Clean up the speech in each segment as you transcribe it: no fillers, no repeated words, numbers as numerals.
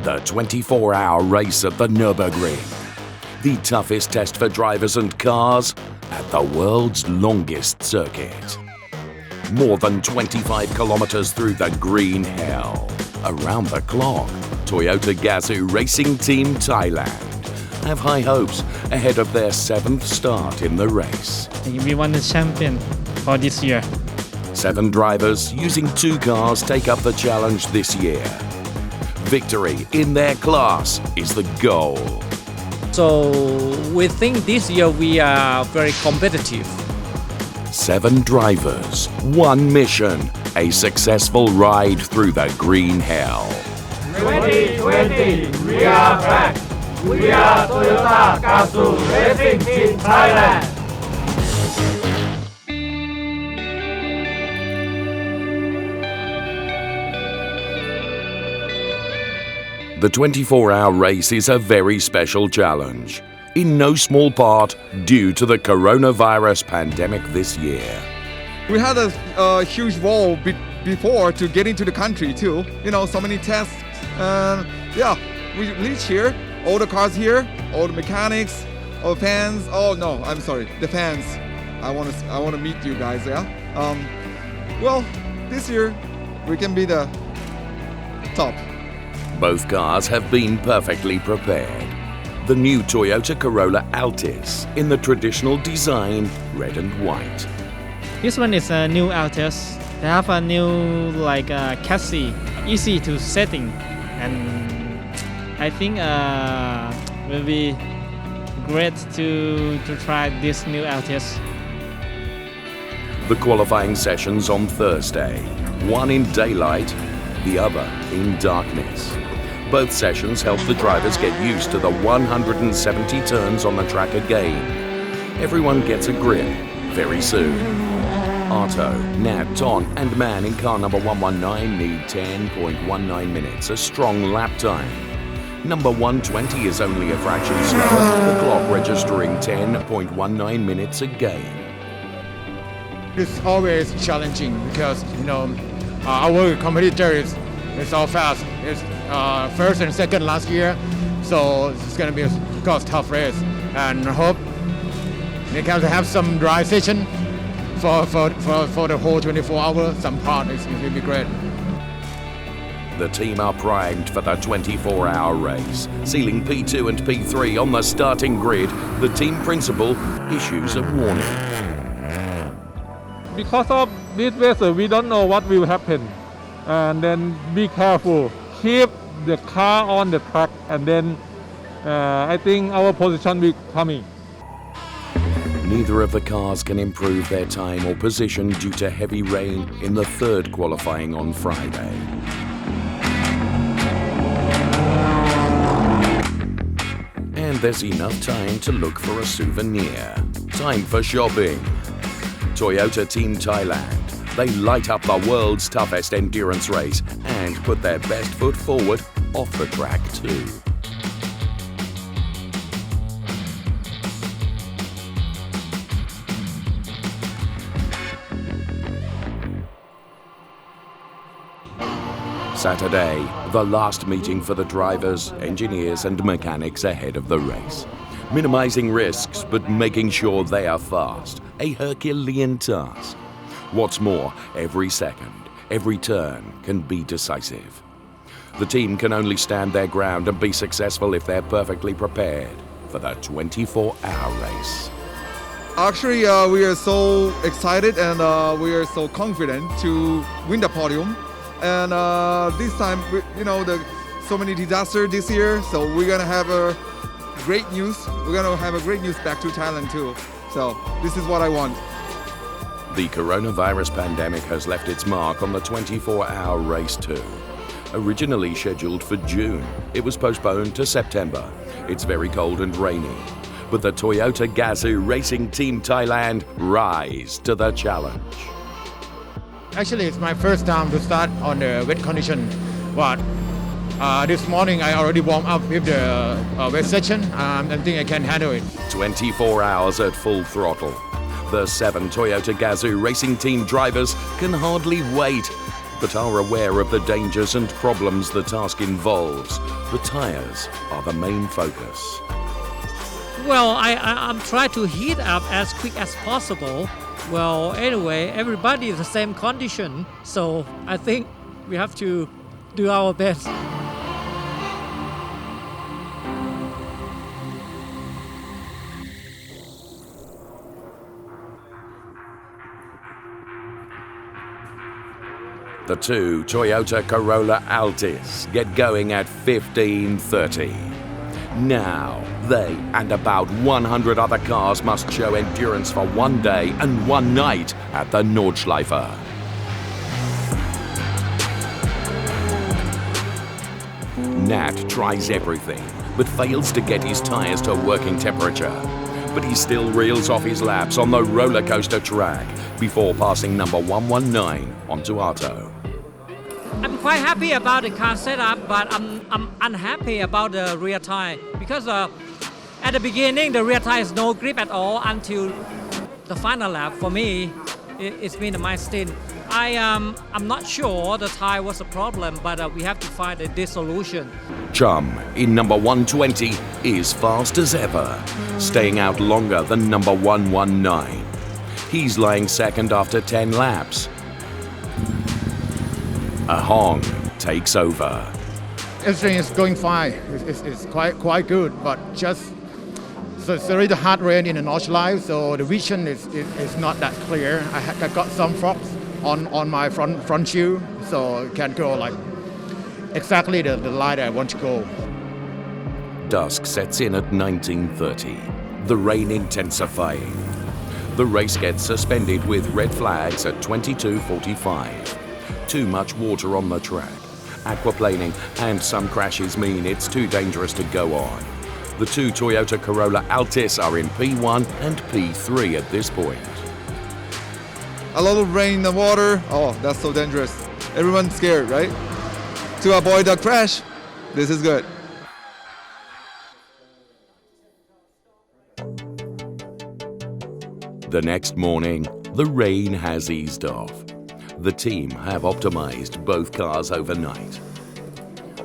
The 24-hour race at the Nürburgring. The toughest test for drivers and cars at the world's longest circuit. More than 25 kilometers through the green hell. Around the clock, Toyota Gazoo Racing Team Thailand have high hopes ahead of their 7th start in the race. We won the champion for this year. 7 drivers using 2 cars take up the challenge this year. Victory in their class is the goal. So we think this year we are very competitive. 7 drivers, 1 mission, a successful ride through the green hell. 2020, we are back. We are Toyota Gazoo Racing Team Thailand. The 24-hour race is a very special challenge, in no small part due to the coronavirus pandemic this year. We had a huge wall before to get into the country too. So many tests. We reach here. All the cars here, all the mechanics, all the fans. Oh no, I'm sorry, the fans. I want to meet you guys. Yeah. This year we can be the top. Both cars have been perfectly prepared. The new Toyota Corolla Altis in the traditional design, red and white. This one is a new Altis. They have a new chassis, easy to setting, and I think will be great to try this new Altis. The qualifying sessions on Thursday, one in daylight, the other in darkness. Both sessions help the drivers get used to the 170 turns on the track again. Everyone gets a grip very soon. Otto, Nat, Ton and Man in car number 119 need 10.19 minutes, a strong lap time. Number 120 is only a fraction slower, the clock registering 10.19 minutes again. It's always challenging because, our competitor is all fast. It's first and second last year, so it's going to be a tough race. And I hope they can have some dry session for the whole 24 hours. Some part is going to be great. The team are primed for the 24-hour race. Sealing P2 and P3 on the starting grid, the team principal issues a warning. Because of this race, we don't know what will happen. And then be careful. Keep the car on the track, and then I think our position will come in. Neither of the cars can improve their time or position due to heavy rain in the 3rd qualifying on Friday. And there's enough time to look for a souvenir. Time for shopping. Toyota Team Thailand. They light up the world's toughest endurance race and put their best foot forward off the track too. Saturday, the last meeting for the drivers, engineers and mechanics ahead of the race. Minimizing risks but making sure they are fast, a Herculean task. What's more, every second, every turn can be decisive. The team can only stand their ground and be successful if they're perfectly prepared for the 24-hour race. Actually, we are so excited and we are so confident to win the podium. And this time, so many disasters this year, so we're gonna have a great news. We're gonna have a great news back to Thailand too. So this is what I want. The coronavirus pandemic has left its mark on the 24-hour race too. Originally scheduled for June, it was postponed to September. It's very cold and rainy, but the Toyota Gazoo Racing Team Thailand rise to the challenge. Actually, it's my first time to start on the wet condition, but this morning I already warmed up with the wet section. I think I can handle it. 24 hours at full throttle. The 7 Toyota Gazoo Racing Team drivers can hardly wait. but are aware of the dangers and problems the task involves. The tyres are the main focus. Well, I'm trying to heat up as quick as possible. Well, anyway, everybody is the same condition, so I think we have to do our best. The two Toyota Corolla Altis get going at 15:30. Now, they and about 100 other cars must show endurance for one day and one night at the Nordschleife. Nat tries everything, but fails to get his tyres to working temperature. But he still reels off his laps on the roller coaster track before passing number 119 onto Otto. I'm quite happy about the car setup, but I'm unhappy about the rear tire because at the beginning the rear tire is no grip at all until the final lap. For me, it's been a milestone. I'm not sure the tire was a problem, but we have to find a solution. Chum in number 120 is fast as ever, staying out longer than number 119. He's lying second after 10 laps. A Hong takes over. Everything is going fine. It's quite good, but just so it's already hard rain in the Nordschleife, so the vision is not that clear. I got some frogs on my front shoe, so can't go like exactly the line I want to go. Dusk sets in at 19:30, the rain intensifying. The race gets suspended with red flags at 22:45. Too much water on the track, aquaplaning and some crashes mean it's too dangerous to go on. The two Toyota Corolla Altis are in P1 and P3 at this point. A lot of rain and water. Oh, that's so dangerous. Everyone's scared, right? To avoid a crash, this is good. The next morning, the rain has eased off. The team have optimized both cars overnight.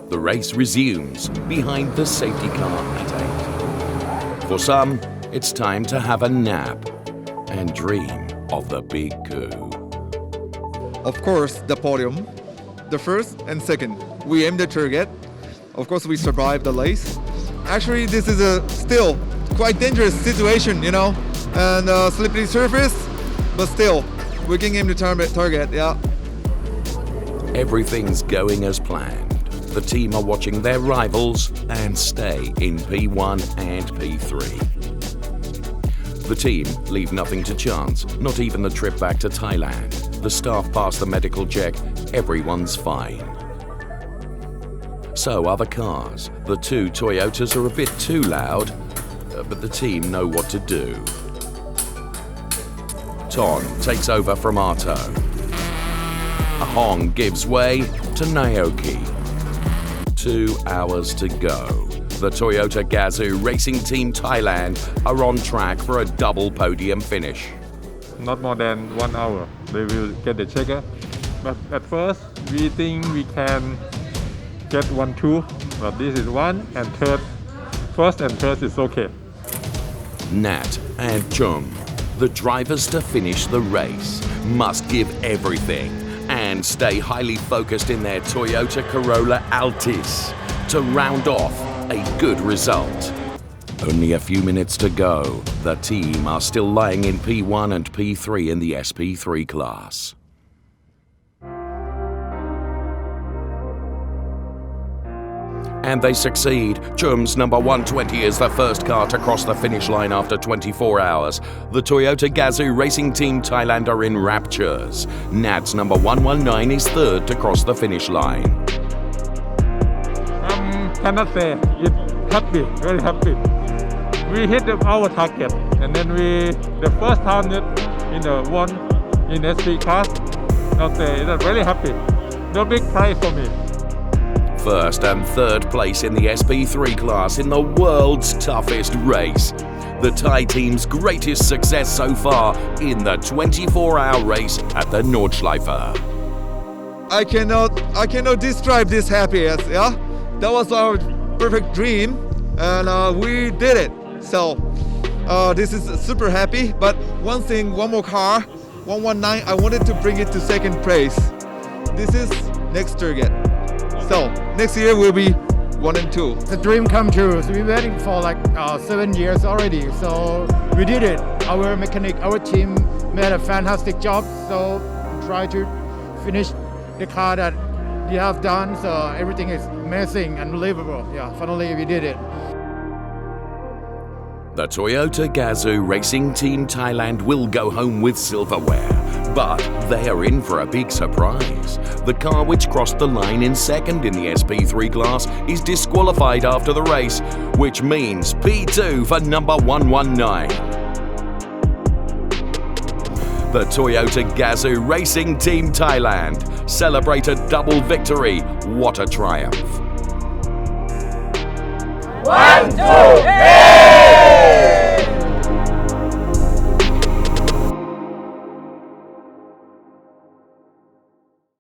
The race resumes behind the safety car at 8. For some, it's time to have a nap and dream of the big coup. Of course, the podium, the first and second, we aimed the target. Of course, we survived the race. Actually, this is a still quite dangerous situation, you know, and slippery surface, but still, we can aim the target, yeah. Everything's going as planned. The team are watching their rivals and stay in P1 and P3. The team leave nothing to chance, not even the trip back to Thailand. The staff pass the medical check, everyone's fine. So are the cars. The two Toyotas are a bit too loud, but the team know what to do. Ton takes over from Otto. A Hong gives way to Naoki. 2 hours to go. The Toyota Gazoo Racing Team Thailand are on track for a double podium finish. Not more than 1 hour. They will get the checker. But at first, we think we can get 1-2. But this is 1 and third. First and third is okay. Nat and Chung, the drivers to finish the race, must give everything and stay highly focused in their Toyota Corolla Altis to round off a good result. Only a few minutes to go. The team are still lying in P1 and P3 in the SP3 class. And they succeed. Chum's number 120 is the first car to cross the finish line after 24 hours. The Toyota Gazoo Racing Team Thailand are in raptures. Nat's number 119 is third to cross the finish line. Cannot say. It's happy, very happy. We hit our target, and then the first time that won in SP class. I'll say it's very happy. No big prize for me. First and third place in the SP3 class in the world's toughest race. The Thai team's greatest success so far in the 24-hour race at the Nordschleife. I cannot describe this happiness. Yeah, that was our perfect dream, and we did it. So this is super happy. But one more car, 119. I wanted to bring it to second place. This is next target. So next year will be 1 and 2. It's a dream come true. So we're waiting for like 7 years already. So we did it. Our mechanic, our team made a fantastic job. So try to finish the car that we have done. So everything is amazing, unbelievable. Yeah, finally we did it. The Toyota Gazoo Racing Team Thailand will go home with silverware, but they are in for a big surprise. The car which crossed the line in second in the SP3 class is disqualified after the race, which means P2 for number 119. The Toyota Gazoo Racing Team Thailand celebrate a double victory. What a triumph! 1, 2, 3